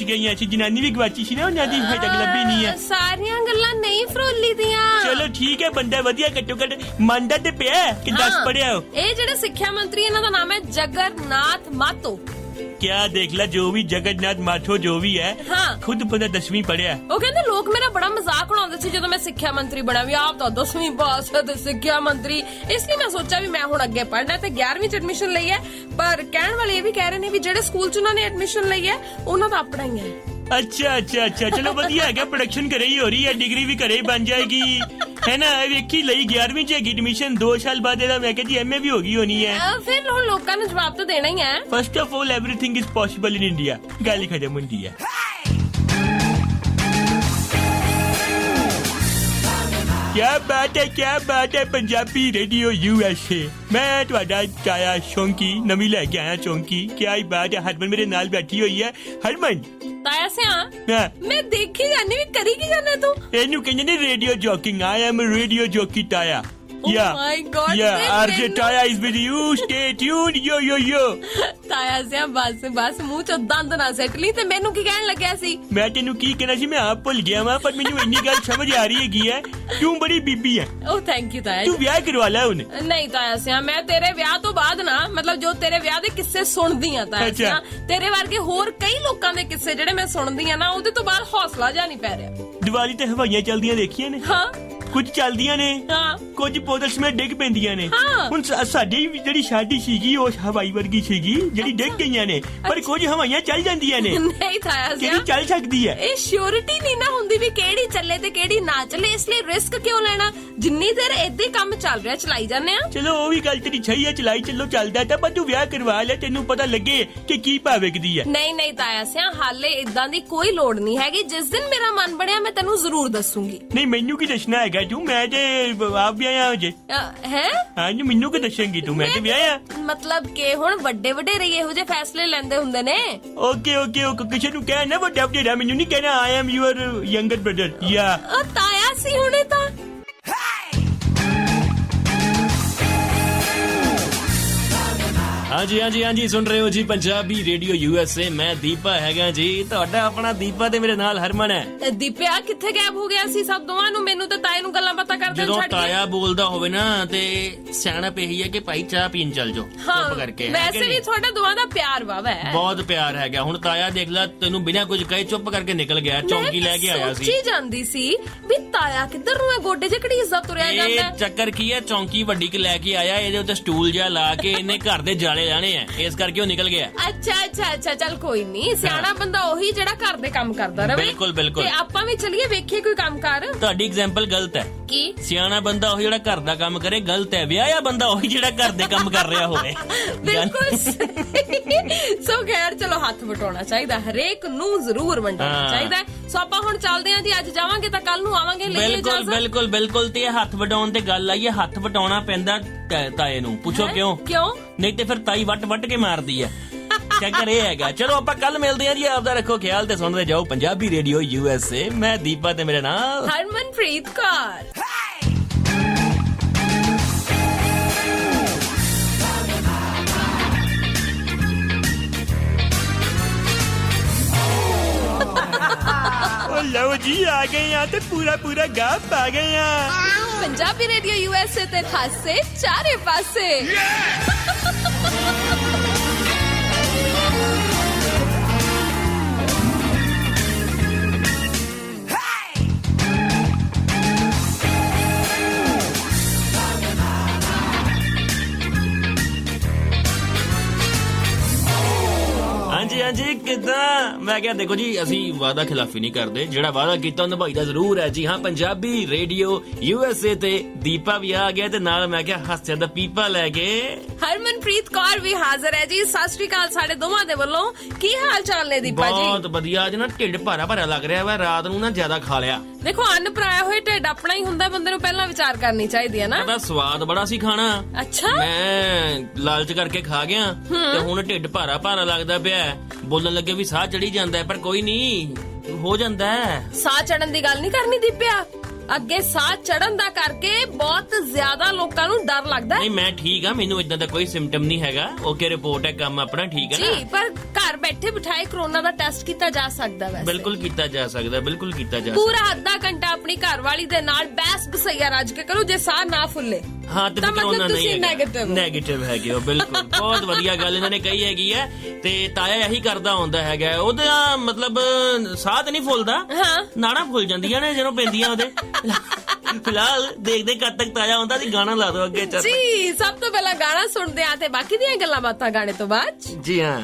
ਗਈਆਂ ਸੀ। ਜਨਾਨੀ ਵੀ ਗਵਾਚੀ ਸੀ ਨਾ, ਉਹਨਾਂ ਦੀ ਹਜੇ ਤੱਕ ਲੱਭੀ ਨਹੀਂ ਹੈ। ਸਾਰੀਆਂ ਗੱਲਾਂ ਨਹੀਂ ਫਰੋਲੀ ਦੀਆਂ। ਚਲੋ ਠੀਕ ਹੈ, ਬੰਦਾ ਵਧੀਆ ਘੱਟੋ ਘੱਟ ਮੰਨਦਾ ਤੇ ਪਿਆ ਕਿ 10 ਪੜਿਆ ਹੋ। ਇਹ ਜਿਹੜੇ ਸਿੱਖਿਆ ਮੰਤਰੀ ਇਹਨਾਂ ਦਾ ਨਾਮ ਹੈ ਜਗਰਨਾਥ ਮਾਤੋ। ਕਿਆ ਦੇਖ ਲੈ, ਜੋ ਵੀ ਜਗन्नाथ ਮਾਥੋ ਜੋ ਵੀ ਹੈ, ਖੁਦ ਬੰਦਾ 10ਵੀਂ ਪੜਿਆ। ਉਹ ਕਹਿੰਦੇ ਲੋਕ ਮੇਰਾ ਬੜਾ ਮਜ਼ਾਕ ਉਡਾਉਂਦੇ ਸੀ ਜਦੋਂ ਮੈਂ ਸਿੱਖਿਆ ਮੰਤਰੀ ਬਣਾ, ਵੀ ਆਪ ਤਾਂ 10ਵੀਂ ਪਾਸ ਹੈ ਤੇ ਸਿੱਖਿਆ ਮੰਤਰੀ। ਇਸ ਲਈ ਮੈਂ ਸੋਚਿਆ ਵੀ ਮੈਂ ਹੁਣ ਅੱਗੇ ਪੜ੍ਹਨਾ ਤੇ 11ਵੀਂ ਚ ਐਡਮਿਸ਼ਨ ਲਈ ਹੈ। ਪਰ ਕਹਿਣ ਵਾਲੇ ਇਹ ਵੀ ਕਹਿ ਰਹੇ ਨੇ ਵੀ ਜਿਹੜੇ ਸਕੂਲ ਚ ਉਹਨਾਂ ਨੇ ਐਡਮਿਸ਼ਨ ਲਈ ਹੈ ਉਹਨਾਂ ਦਾ ਆਪਣਾ ਹੀ ਹੈ। ਅੱਛਾ ਚਲੋ ਵਧੀਆ ਹੈਗਾ, ਪ੍ਰੋਡਕਸ਼ਨ ਘਰੇ ਹੀ ਹੋ ਰਹੀ ਹੈ, ਡਿਗਰੀ ਵੀ ਘਰੇ ਹੀ ਬਣ ਜਾਏਗੀ, ਹੈ ਨਾ। ਵੇਖੀ ਲਈ 11ਵੀਂ ਚ ਹੈਗੀ ਐਡਮਿਸ਼ਨ, 2 ਸਾਲ ਬਾਅਦ ਇਹਦਾ ਮੈਂ ਕਿਹਾ ਜੀ MA ਵੀ ਹੋ ਗਈ ਹੋਣੀ ਹੈ। ਫਿਰ ਹੁਣ ਲੋਕਾਂ ਨੂੰ ਜਵਾਬ ਤਾਂ ਦੇਣਾ ਹੀ ਹੈ। First of all everything is possible in India. ਗੱਲ ਹੀ ਖਤਮ ਹੁੰਦੀ ਹੈ। क्या बात है पंजाबी रेडियो USA। मैं ਤੁਹਾਡਾ ਤਾਇਆ ਸ਼ੌਂਕੀ ਨਵੀਂ ਲੈ ਕੇ ਆਇਆ ਚੌਂਕੀ। क्या ही बात है, हरमन मेरे नाल बैठी हुई है। हरमन ਤਾਇਆ ਸਿਆ ਮੈਂ ਦੇਖੀ ਜਾਨੀ ਵੀ ਕਰੀ ਕੀ ਜਾਨੇ ਤੂੰ? ਇਹਨੂੰ ਕਹਿੰਦੇ ਨੇ radio joking. I am a radio jockey ਤਾਇਆ। Oh my God, RJ Taya is with you. Stay tuned. Yo. ਤਾਇਆ ਸਿਆ ਬਸ ਮੂੰਹ ਚ ਦੰਦ ਨਾ ਸੱਟ ਲਈ। ਤੇ ਮੈਨੂੰ ਕੀ ਕਹਿਣ ਲੱਗਿਆ ਸੀ? ਮੈਂ ਤੈਨੂੰ ਕੀ ਕਹਿਣਾ ਸੀ, ਮੈਂ ਆਪ ਭੁੱਲ ਗਿਆ ਵਾਂ, ਪਰ ਮੈਨੂੰ ਇੰਨੀ ਗੱਲ ਸਮਝ ਆ ਰਹੀ ਹੈਗੀ ਹੈ, ਤੂੰ ਬੜੀ ਬੀਬੀ ਹੈ। ਓ ਥੈਂਕ ਯੂ ਤਾਇਆ। ਤੂੰ ਵਿਆਹ ਕਰਵਾ ਲੈ ਹੁਣ। ਨਹੀਂ ਤਾਇਆ ਸਿਆ, ਮੈਂ ਤੇਰੇ ਵਿਆਹ ਤੋਂ ਬਾਅਦ ਨਾ, ਮਤਲਬ ਜੋ ਤੇਰੇ ਵਿਆਹ ਦੇ ਕਿੱਸੇ ਸੁਣਦੀ ਆ ਤਾਇਆ ਸਿਆ, ਤੇਰੇ ਵਰਗੇ ਹੋਰ ਕਈ ਲੋਕਾਂ ਦੇ ਕਿੱਸੇ ਜਿਹੜੇ ਮੈਂ ਸੁਣਦੀ ਆ ਨਾ, ਉਹਦੇ ਤੋਂ ਬਾਅਦ ਹੌਸਲਾ ਜਾ ਨਹੀਂ ਪੈ ਰਿਹਾ। ਦੀਵਾਲੀ ਤੇ ਹਵਾਈਆਂ ਚੱਲਦੀਆਂ ਦੇਖੀਆਂ ਨੇ? ਹਾਂ ਕੁਝ ਚੱਲਦੀਆਂ ਨੇ, ਕੁਝ ਬੋਤਲ ਸਮੇਤ ਡਿੱਗ ਪੈਂਦੀਆਂ ਨੇ। ਹੁਣ ਸਾਡੀ ਜਿਹੜੀ ਸ਼ਾਦੀ ਸੀਗੀ ਉਹ ਹਵਾਈ ਵਰਗੀ ਸੀਗੀ, ਜਿਹੜੀ ਡਿੱਗ ਗਈਆਂ ਨੇ, ਪਰ ਕੁਝ ਹਵਾਈਆਂ ਚੱਲ ਜਾਂਦੀਆਂ ਨੇ। ਨਹੀਂ ਤਾਇਆ ਸਿਆ, ਕਿਹੜੀ ਚੱਲ ਸਕਦੀ ਹੈ? ਇਹ ਸ਼ੋਰਿਟੀ ਨਹੀਂ ਨਾ ਹੁੰਦੀ ਵੀ ਕਿਹੜੀ ਚੱਲੇ ਤੇ ਕਿਹੜੀ ਨਾ ਚੱਲੇ, ਇਸ ਲਈ ਰਿਸਕ ਕਿਉਂ ਲੈਣਾ? ਜਿੰਨੀ ਦੇਰ ਏਦਾਂ ਕੰਮ ਚੱਲ ਰਿਹਾ ਚਲਾਈ ਜਾਂਦੇ ਆ। ਚਲੋ ਉਹ ਵੀ ਗੱਲ ਤੇਰੀ ਸਹੀ ਹੈ, ਚਲਾਈ ਚੱਲੋ ਚੱਲਦਾ ਤਾਂ, ਪਰ ਤੂੰ ਵਿਆਹ ਕਰਵਾ ਲੈ, ਤੈਨੂੰ ਪਤਾ ਲੱਗੇ ਕਿ ਕੀ ਭਾਅ ਵਿਕਦੀ ਹੈ। ਨਹੀਂ ਤਾਇਆ ਸਿਆ, ਹਾਲੇ ਇਦਾਂ ਦੀ ਕੋਈ ਲੋੜ ਨਹੀਂ ਹੈਗੀ। ਜਿਸ ਦਿਨ ਮੇਰਾ ਮਨ ਬਣਿਆ ਮੈਂ ਤੈਨੂੰ ਜ਼ਰੂਰ ਦੱਸੂਗੀ। ਨਹੀਂ ਮੈਨੂੰ ਕੀ ਦੱਸਣਾ ਹੈਗਾ ਤੂੰ, ਮੈਂ ਤੇ ਆਪ ਵਿਆਹਿਆ ਹੋ ਜੇ। ਹੈ ਹਾਂ ਜੀ, ਮੈਨੂੰ ਕੀ ਦੱਸੇਂਗੀ ਤੂੰ? ਮੈਂ ਤੇ ਵਿਆਹਿਆ। ਮਤਲਬ ਕਿ ਹੁਣ ਵੱਡੇ ਇਹੋ ਜਿਹੇ ਫੈਸਲੇ ਲੈਂਦੇ ਹੁੰਦੇ ਨੇ। ਓਕੇ ਕਿਸੇ ਨੂੰ ਕਹਿ ਨਾ ਵੱਡਾ ਵਡੇਰਾ, ਮੈਨੂੰ ਨਹੀਂ ਕਹਿਣਾ I am your younger brother। ਯਾ ਤਾਇਆ ਸੀ ਹੁਣੇ ਤਾਂ। ਹਾਂਜੀ ਸੁਣ ਰਹੇ ਹੋ ਜੀ ਪੰਜਾਬੀ ਰੇਡੀਓ USA। ਮੈਂ ਦੀਪਾ ਹੈਗਾ ਜੀ, ਤੁਹਾਡਾ ਆਪਣਾ ਦੀਪਾ, ਤੇ ਮੇਰੇ ਨਾਲ ਹਰਮਨ ਹੈ। ਦੀਪਿਆ ਕਿੱਥੇ ਗਾਇਬ ਹੋ ਗਿਆ ਸੀ ਸਭ ਦੋਵਾਂ ਨੂੰ? ਮੈਨੂੰ ਤੇ ਤਾਏ ਨੂੰ ਗੱਲਾਂ ਪਤਾ ਕਰਦੇ ਛੱਡ ਜਦੋਂ ਕੇ। ਤਾਇਆ ਬੋਲਦਾ ਹੋਵੇ ਨਾ ਤੇ ਸਿਆਣਪ ਇਹੀ ਹੈ ਕਿ ਭਾਈ ਚਾਹ ਪੀਣ ਚੱਲ ਜਾਓ ਚੁੱਪ ਕਰਕੇ। ਵੈਸੇ ਵੀ ਤੁਹਾਡਾ ਦੋਵਾਂ ਦਾ ਪਿਆਰ ਵਾਵਾ ਹੈ, ਬਹੁਤ ਪਿਆਰ ਹੈਗਾ। ਹੁਣ ਤਾਇਆ ਦੇਖ ਲੈ, ਤੈਨੂੰ ਬਿਨਾਂ ਕੁਝ ਕਹੇ ਚੁੱਪ ਕਰਕੇ ਨਿਕਲ ਗਿਆ, ਚੌਂਕੀ ਲੈ ਕੇ ਆਇਆ ਸੀ। ਸੋਚੀ ਜਾਂਦੀ ਸੀ ਵੀ ਤਾਇਆ ਕਿੱਧਰ ਨੂੰ ਹੈ, ਗੋਡੇ ਜਿਹੇ ਇੱਜ਼ਤ ਤੁਰਿਆ ਜਾਂਦਾ। ਇਹ ਚੱਕਰ ਕੀ ਹੈ, ਚੌਂਕੀ ਵੱਡੀ ਕਿ ਲੈ ਕੇ ਆਇਆ, ਇਹਦੇ ਉੱਤੇ ਸਟੂਲ ਜਿਹਾ ਲਾ ਕੇ ਇਹਨੇ ਘਰ ਦੇ ਜਾਲੇ ਲਾਣੇ ਆ, ਇਸ ਕਰਕੇ ਉਹ ਨਿਕਲ ਗਿਆ। ਅੱਛਾ ਚੱਲ ਕੋਈ ਨਹੀਂ, ਸਿਆਣਾ ਬੰਦਾ ਉਹੀ ਜਿਹੜਾ ਘਰ ਦੇ ਕੰਮ ਕਰਦਾ ਰਹੇ। ਬਿਲਕੁਲ ਤੇ ਆਪਾਂ ਵੀ ਚੱਲੀਏ ਵੇਖੀਏ ਕੋਈ ਕੰਮ ਕਰ। ਤੁਹਾਡੀ ਐਗਜ਼ਾਮਪਲ ਗਲਤ ਹੈ। ਕੀ? ਸਿਆਣਾ ਬੰਦਾ ਉਹੀ ਜਿਹੜਾ ਘਰ ਦਾ ਕੰਮ ਕਰੇ, ਗਲਤ ਹੈ। ਵਿਆਹਿਆ ਬੰਦਾ ਉਹੀ ਜਿਹੜਾ ਘਰ ਦੇ ਕੰਮ ਕਰ ਰਿਹਾ ਹੋਵੇ। ਬਿਲਕੁਲ ਸੋ ਖੈਰ ਚਲੋ, ਹੱਥ ਵਟਾਉਣਾ ਚਾਹੀਦਾ, ਹਰੇਕ ਨੂੰ ਜ਼ਰੂਰ ਵੰਡਣਾ ਚਾਹੀਦਾ। ਸੋ ਆਪਾਂ ਹੁਣ ਚੱਲਦੇ ਆਂ ਜੀ, ਅੱਜ ਜਾਵਾਂਗੇ ਤਾਂ ਕੱਲ ਨੂੰ ਆਵਾਂਗੇ। ਬਿਲਕੁਲ ਤੇ ਹੱਥ ਵਟਾਉਣ ਤੇ ਗੱਲ ਆਈ ਹੈ, ਹੱਥ ਵਟਾਉਣਾ ਪੈਂਦਾ ਤਾਏ ਨੂੰ। ਪੁੱਛੋ ਕਿਉਂ? ਨਹੀਂ ਤੇ ਫਿਰ ਤਾਈ ਵੱਟ ਕੇ ਮਾਰਦੀ ਹੈ। ਚੱਕਰ ਇਹ ਹੈਗਾ। ਚਲੋ ਆਪਾਂ ਕੱਲ ਮਿਲਦੇ ਆਂ ਜੀ, ਆਪਦਾ ਰੱਖੋ ਖਿਆਲ ਤੇ ਸੁਣਦੇ ਜਾਓ ਪੰਜਾਬੀ ਰੇਡੀਓ USA। ਮੈਂ ਦੀਪਾ ਤੇ ਮੇਰੇ ਨਾਲ ਹਰਮਨਪ੍ਰੀਤ ਕੌਰ। ਲਓ ਜੀ, ਆ ਗਏ ਆ ਤੇ ਪੂਰਾ ਗਾ ਪਾ ਗਏ ਆ। ਪੰਜਾਬੀ ਰੇਡੀਓ USA ਤੇ ਖਾਸੇ ਚਾਰੇ ਪਾਸੇ। ਹਾਂਜੀ ਕਿੱਦਾਂ? ਮੈਂ ਕਿਹਾ ਦੇਖੋ ਜੀ ਅਸੀਂ ਵਾਅਦਾ ਖਿਲਾਫੀ ਨਹੀਂ ਕਰਦੇ, ਜਿਹੜਾ ਵਾਅਦਾ ਕੀਤਾ ਨਿਭਾਈਦਾ ਜ਼ਰੂਰ ਹੈ ਜੀ ਹਾਂ। ਪੰਜਾਬੀ ਰੇਡੀਓ USA ਤੇ ਦੀਪਾ ਵੀ ਆ ਗਿਆ ਤੇ ਨਾਲ ਮੈਂ ਕਿਹਾ ਹਾਸਿਆਂ ਦਾ ਪੀਪਾ ਲੈ ਕੇ ਹਰਮਨਪ੍ਰੀਤ ਕੌਰ ਵੀ ਹਾਜ਼ਰ ਹੈ ਜੀ। ਸਤਿ ਸ਼੍ਰੀ ਅਕਾਲ ਸਾਡੇ ਦੋਵਾਂ ਦੇ ਵੱਲੋਂ। ਕੀ ਹਾਲ ਚਾਲ ਨੇ ਦੀਪਾ ਜੀ? ਬਹੁਤ ਵਧੀਆ। ਅੱਜ ਨਾ ਢਿੱਡ ਭਾਰਾ ਭਾਰਾ ਲੱਗ ਰਿਹਾ ਵਾ, ਰਾਤ ਨੂੰ ਨਾ ਜ਼ਿਆਦਾ ਖਾ ਲਿਆ। ਦੇਖੋ ਅੰਨ ਪਰਾਇਆ ਹੋਏ ਢਿੱਡ ਆਪਣਾ ਹੀ ਹੁੰਦਾ, ਬੰਦੇ ਨੂੰ ਪਹਿਲਾਂ ਵਿਚਾਰ ਕਰਨੀ ਚਾਹੀਦੀ ਹੈ ਨਾ। ਉਹਦਾ ਸਵਾਦ ਬੜਾ ਸੀ ਖਾਣਾ। ਅੱਛਾ ਮੈਂ ਲਾਲਚ ਕਰਕੇ ਖਾ ਗਿਆ ਤੇ ਹੁਣ ਢਿੱਡ ਭਾਰਾ ਭਾਰਾ ਲੱਗਦਾ ਪਿਆ। ਬੋਲਣ ਲੱਗੇ ਵੀ ਸਾਹ ਚੜੀ ਜਾਂਦਾ ਪਰ ਕੋਈ ਨਹੀਂ, ਹੋ ਜਾਂਦਾ। ਸਾਹ ਚੜਨ ਦੀ ਗੱਲ ਨਹੀਂ ਕਰਨੀ ਦੀਪਿਆ, ਅੱਗੇ ਸਾਹ ਚੜਨ ਦਾ ਕਰਕੇ ਬਹੁਤ ਜ਼ਿਆਦਾ ਲੋਕਾਂ ਨੂੰ ਡਰ ਲੱਗਦਾ। ਨਹੀਂ ਮੈਂ ਠੀਕ ਆ, ਮੈਨੂੰ ਇਦਾਂ ਦਾ ਕੋਈ ਸਿੰਪਟਮ ਨਹੀਂ ਹੈਗਾ। ਓਕੇ ਰਿਪੋਰਟ ਹੈ, ਕੰਮ ਆਪਣਾ ਠੀਕ ਹੈ ਨਾ ਜੀ। ਪਰ ਘਰ ਬੈਠੇ ਬਿਠਾਏ ਕਰੋਨਾ ਦਾ ਟੈਸਟ ਕੀਤਾ ਜਾ ਸਕਦਾ ਵੈਸੇ। ਬਿਲਕੁਲ ਕੀਤਾ ਜਾ ਸਕਦਾ, ਬਿਲਕੁਲ ਕੀਤਾ ਜਾ ਸਕਦਾ। ਪੂਰਾ ਅੱਧਾ ਘੰਟਾ ਆਪਣੀ ਘਰਵਾਲੀ ਦੇ ਨਾਲ ਬੈਸ ਬਸਈਆ ਰੱਜ ਕੇ ਕਰੋ, ਜੇ ਸਾਹ ਨਾ ਫੁੱਲੇ ਹਾਂ ਤੇ ਕਰੋਨਾ ਨਹੀਂ ਨੈਗੇਟਿਵ ਹੈਗੇ ਹੋ। ਬਿਲਕੁਲ ਬਹੁਤ ਵਧੀਆ ਗੱਲ ਇਹਨਾਂ ਨੇ ਕਹੀ ਹੈਗੀ ਹੈ। ਤੇ ਤਾਇਆ ਇਹੀ ਕਰਦਾ ਹੁੰਦਾ ਹੈਗਾ, ਉਹਦਾ ਮਤਲਬ ਸਾਹ ਤੇ ਨਹੀਂ ਫੁੱਲਦਾ, ਨਾੜਾਂ ਫੁੱਲ ਜਾਂਦੀਆਂ ਨੇ ਜਦੋਂ ਪੈਂਦੀਆਂ ਉਹਦੇ। ਫਿਲਹਾਲ ਦੇਖਦੇ ਕਦ ਤੱਕ ਤਾਇਆ ਹੁੰਦਾ ਸੀ। ਗਾਣਾ ਲਾ ਦੋ ਅੱਗੇ ਚੱਲ ਜੀ। ਸਭ ਤੋਂ ਪਹਿਲਾਂ ਗਾਣਾ ਸੁਣਦੇ ਆ ਤੇ ਬਾਕੀ ਦੀਆਂ ਗੱਲਾਂ ਬਾਤਾਂ ਗਾਣੇ ਤੋਂ ਬਾਅਦ। ਜੀ ਹਾਂ।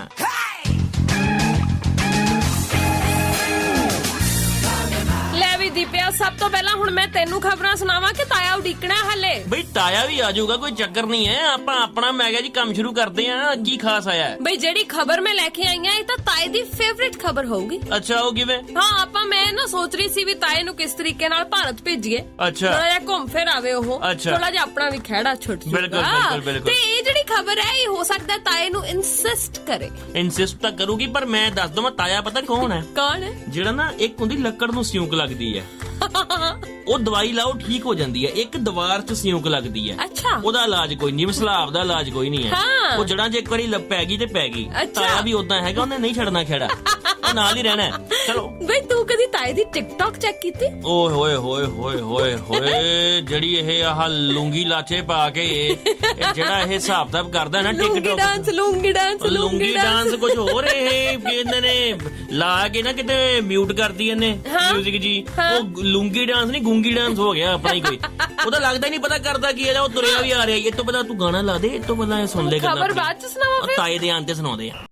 ਲੈ ਵੀ ਦੀਪਿਆ, ਸਭ ਤੋਂ ਪਹਿਲਾਂ ਹੁਣ ਮੈਂ ਤੈਨੂੰ ਖਬਰਾਂ ਸੁਣਾਵਾਂ ਕਿ ਤਾਇਆ ਉਡੀਕਣਾ ਹਲੇ? ਬਈ ਤਾਇਆ ਵੀ ਆ ਜਾਊਗਾ, ਕੋਈ ਚੱਕਰ ਨਹੀਂ ਹੈ। ਆਪਾਂ ਆਪਣਾ ਮੈਂ ਕਿਹਾ ਜੀ ਕੰਮ ਸ਼ੁਰੂ ਕਰਦੇ ਆ। ਕੀ ਖਾਸ ਆਇਆ? ਬਈ ਜਿਹੜੀ ਖਬਰ ਮੈਂ ਲੈ ਕੇ ਆਈ ਆ ਇਹ ਤਾਂ ਤਾਏ ਦੀ ਫੇਵਰਿਟ ਖਬਰ ਹੋਊਗੀ। ਅੱਛਾ ਉਹ ਕਿਵੇਂ? ਹਾਂ ਆਪਾਂ ਮੈਂ ਨਾ ਸੋਚ ਰਹੀ ਸੀ ਵੀ ਤਾਏ ਨੂੰ ਕਿਸ ਤਰੀਕੇ ਨਾਲ ਭਾਰਤ ਭੇਜੀਏ। ਅੱਛਾ ਥੋੜਾ ਜਿਹਾ ਘੁੰਮ ਫਿਰ ਆਵੇ ਉਹ, ਥੋੜਾ ਜਿਹਾ ਆਪਣਾ ਵੀ ਖਹਿੜਾ ਛੁੱਟ ਜੂਗਾ। ਬਿਲਕੁਲ। ਤੇ ਇਹ ਜਿਹੜੀ ਖਬਰ ਹੈ ਇਹ ਹੋ ਸਕਦਾ ਤਾਏ ਨੂੰ ਇਨਸਿਸਟ ਕਰੇ। ਇਨਸਿਸਟ ਤਾਂ ਕਰੂਗੀ, ਪਰ ਮੈਂ ਦੱਸ ਦਵਾਂ ਤਾਇਆ ਪਤਾ ਕੌਣ ਹੈ? ਕੌਣ ਹੈ? ਜਿਹੜਾ ਨਾ ਇੱਕ ਹੁੰਦੀ ਲੱਕੜ ਨੂੰ ਸਿਉਂਕ ਲੱਗਦੀ ਹੈ, ਉਹ ਦਵਾਈ ਲਾਓ ਠੀਕ ਹੋ ਜਾਂਦੀ ਹੈ। ਇੱਕ ਦੀਵਾਰ 'ਚ ਸਿਉਂਕ ਲੱਗਦੀ ਹੈ, ਅੱਛਾ ਉਹਦਾ ਇਲਾਜ ਕੋਈ ਨਹੀਂ, ਮਸਲਾਬ ਦਾ ਇਲਾਜ ਕੋਈ ਨਹੀਂ ਹੈ। ਉਹ ਜੜਾਂ 'ਚ ਇੱਕ ਵਾਰੀ ਪੈ ਗਈ ਤੇ ਪੈ ਗਈ। ਤਾਇਆ ਵੀ ਉਦਾਂ ਹੈਗਾ, ਉਹਨੇ ਨਹੀਂ ਛੱਡਣਾ ਖੇੜਾ, ਉਹ ਨਾਲ ਹੀ ਰਹਿਣਾ। ਚਲੋ ਬਈ ਤੂੰ ਕਦੀ ਤਾਏ ਦੀ ਟਿਕਟੌਕ ਚੈੱਕ ਕੀਤੀ? ਓਏ ਹੋਏ ਹੋਏ ਹੋਏ ਹੋਏ ਹੋਏ, ਜਿਹੜੀ ਇਹ ਆਹ ਲੂੰਗੀ ਲਾਚੇ ਪਾ ਕੇ ਇਹ ਜਿਹੜਾ ਇਹ ਹਿਸਾਬ ਕਿਤਾਬ ਕਰਦਾ ਨਾ ਟਿਕਟੌਕ, ਲੂੰਗੀ ਡਾਂਸ ਕੁਝ ਹੋਰ ਇਹ ਕਹਿੰਦੇ ਨੇ ਲਾ ਕੇ ਨਾ ਕਿਤੇ ਮਿਊਟ ਕਰਦੀ ਇਹਨੇ ਮਿਊਜ਼ਿਕ ਜੀ। ਉਹ ਲੂੰਗੀ ਡਾਂਸ ਨਹੀਂ ਗੂੰਗੀ ਡਾਂਸ ਹੋ ਗਿਆ ਆਪਣਾ ਹੀ ਕੋਈ। ਉਹਦਾ ਲੱਗਦਾ ਹੀ ਨਹੀਂ ਪਤਾ ਕਰਦਾ ਕੀ ਹੈ। ਉਹ ਤੁਰਿਆ ਵੀ ਆ ਰਿਹਾ। ਇਹ ਤੋਂ ਪਹਿਲਾਂ ਤੂੰ ਗਾਣਾ ਲਾ ਦੇ, ਇਹ ਤੋਂ ਪਹਿਲਾਂ ਇਹ ਸੁਣ ਲੈ। ਖਬਰ ਬਾਅਦ ਚ ਸੁਣਾਵਾਂ ਫਿਰ? ਤਾਏ ਦੇ ਆਂ ਤੇ ਸੁਣਾਉਂਦੇ ਆ।